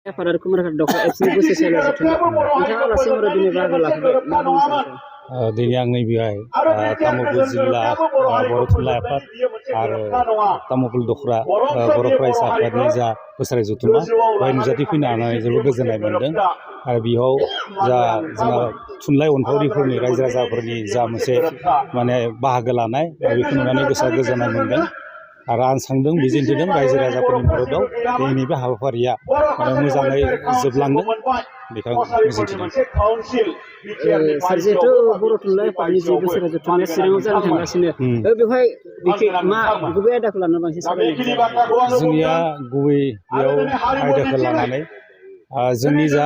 Afara Kumaraka Dr. FC Busi Notara Dini Bagala दिनै आं नैबेहाय तामुलपुर जिल्ला बर' थुनलाइ आफाद आरो तामुलपुर दखरा बर' फरायसा आफादनि जा बोसोरारि जथुम्मा बेवहाय नुजाथि फैनो हानानै जोबोद गोजोननाय मोन्दों आरो बेयाव जा जोंहा थुनलाइ अनफावरिफोरनि रायजो राजाफोरनि जा मोनसे माने बाहागो लानाय बेखौ नुनानै गोसोआ गोजोननाय मोन्दों आरो आं सानदों मिजिंथिदों रायजो राजाफोरनि मददाव दिनैनि बे हाबाफारिया माने मोजाङै जोबलांगोन बेखौ मिजिंथिदों। जिहेतु बर' थुनलाइ आफादनि जि बोसोरारि जथुम्माया चिराङाव जानो थांगासिनो बेवहाय मा गुबै आयदाखौ लानानै बांसिन सावरायनाय जोंनिया गुबै बेयाव आयदाखौ लानानै जोंनि जा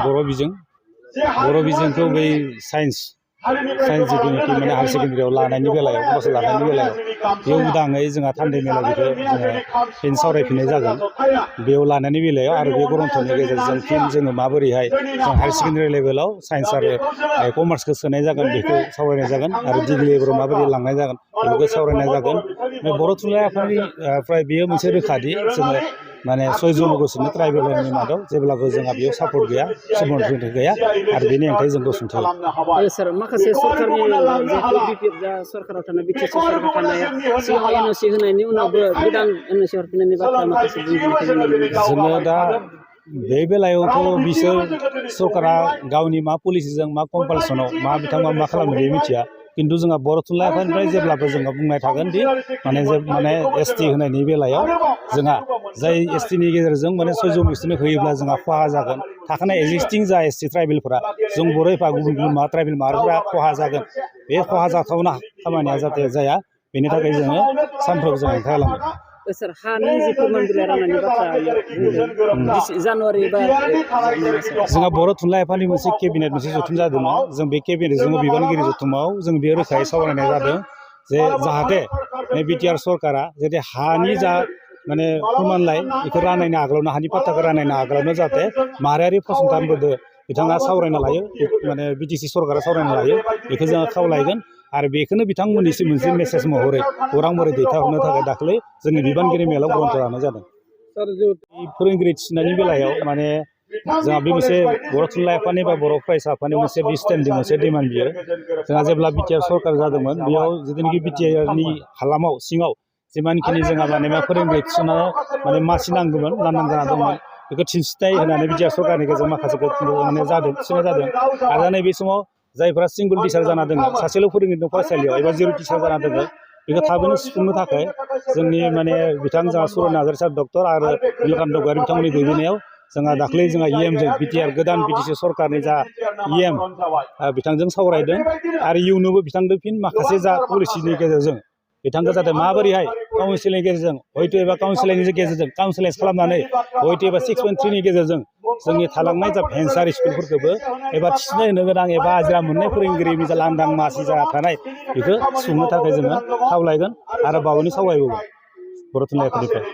बर' बिजोंखौ बै साइन्स जिथुनाखि माने हायार सेकेन्डारियाव लानायनि बेलायाव कमार्स लानायनि बेलायाव बेयाव उदाङै जोंहा थान्दै मेला बेखौ जोङो फिन सावरायफिननाय जागोन बेयाव लानायनि बेलायाव आरो बे ग्रन्थनि गेजेरजों फिन जोङो माबोरैहाय जों हायार सेकेन्डारि लेभेलाव साइन्स आरो कमार्सखौ सोनाय जागोन बेखौ सावरायनाय जागोन आरो डिग्रि लेभेलाव माबोरै लांनाय जागोन बेखौ सावरायनाय जागोन बर' थुनलाइ आफादनिफ्राय बेयो मोनसे रोखादि जोङो माने 6 जन'गोसोनि ट्राइबेलनि मादाव जेब्लाबो जोंहा बेयाव सापर्ट गैया सुबुरुन गैया आरो बेनि अनगायै जों गसंथायो सार माखासे सरकारनि जिहेतु बिपिएफ जा सरकाराव थानाय बिटिसि सरकार थानाया सिगाङाव एनअसि होनायनि उनावबो गोदान एनअसि हरफिननायनि बाथ्रा माखासे जोङो दा बे बेलायावथ' बिसोर सरकारा गावनि मा पलिसिजों मा कम्पालसनाव मा बिथांमोना मा खालामो बे मिथिया खिन्थु जोंहा बर' थुनलाइ आफादनिफ्राय जेब्लाबो जोङो बुंनाय थागोन दि माने एसटि होनायनि बेलायाव जोंहा जाय एसटिनि गेजेरजों माने 6 जन होयोब्ला जोंहा खहा जागोन थाखानाय एक्जिस्टिं जा एसटि ट्राइबेलफोरा जों बर' एबा गुबुन गुबुन ट्राइबेल माहारिफोरा खहा जागोन बे खहा जाथावना खामानिया जाहाथे जाया बेनि थाखाय जोङो सानफ्रोमबो जों हेंथा होलांगोन। सर हानि जि फोरमान बिलाइ राननायनि बाथ्रा जानुवारि बा जोंहा बर' थुनलाइ आफादनि मोनसे केबिनेट मोनसे जथुम जादोंमोन जों बे केबिनेटजों बिबानगिरि जथुमाव जों बे रोखायै सावरायनाय जादों जे जाहाथे बिटिआर सरकारा जाहाथे हानि जा माने फोरमानलाइ बेखौ राननायनि आगोलावनो हानि पाट्टाखौ राननायनि आगोलावनो जाहाथे माहारियारि फसंथानफोरजों बिथाङा सावरायना लायो माने बिटिसि सरकारा सावरायना लायो बेखौ जोङो खावलायगोन आरो बेखौनो बिथांमोननिसिम मोनसे मेसेज महरै खौरां महरै दैथायहरनो थाखाय दाखालि जोंनि बिबानगिरि मेलाव ग्रन्थ लानाय जादों। फोरोंगिरि थिसननायनि बेलायाव माने जोंहा बे मोनसे बर' थुनलाइ आफादनि बा बर' फरायसा आफादनि मोनसे स्टेन्डिं मोनसे डिमान्ड बियो जोंहा जेब्ला बिटिआर सरकार जादोंमोन बेयाव जिथुनाखि बिटिआरनि हालामाव सिङाव जिमानखिनि जोंहा माने मा फोरोंगिरि थिसननानै माने मासि नांगौमोन लांदां जाना दंमोन बेखौ थिसननाय होनानै बिटिआर सरकारनि गेजेराव माखासे माने जादों थिसननाय जादों आरो नैबे समाव जायफोरा सिंगल टिचार जाना दङ सासेल' फोरोंगिरि दं फरायसालियाव एबा जिर' टिचार जाना दङ बेखौ थाबैनो सुफुंनो थाखाय जोंनि माने बिथां जोंहा सुरन नार्जारि सार डक्टर आरो नीलकान्त गयारि बिथांमोननि दैदेननायाव जोंहा दाख्लै जोंहा इएमजों बिटिआर गोदान बिटिसि सरकारनि जा इएम बिथांजों सावरायदों आरो इयुनावबो बिथांजों फिन माखासे जा पलिसिनि गेजेरजों बिथांखौ जाहाथे माबोरैहाय काउन्सिलिंनि गेजेरजों हयथ' एबा काउन्सिलिंनि गेजेरजों काउन्सिलिं खालामनानै हयथ' एबा 6.3नि गेजेरजों जोंनि थालांनाय जा भेन्सार स्कुलफोरखौबो एबा थिसननाय होनो गोनां एबा आजिरा मोननाय फोरोंगिरिनि जा लांदां मासि जाना थानाय बेखौ सुफुंनो थाखाय जोङो खावलायगोन आरो बावैनो सावरायबोगोन बर' थुनलाइ आफादनिफ्राय।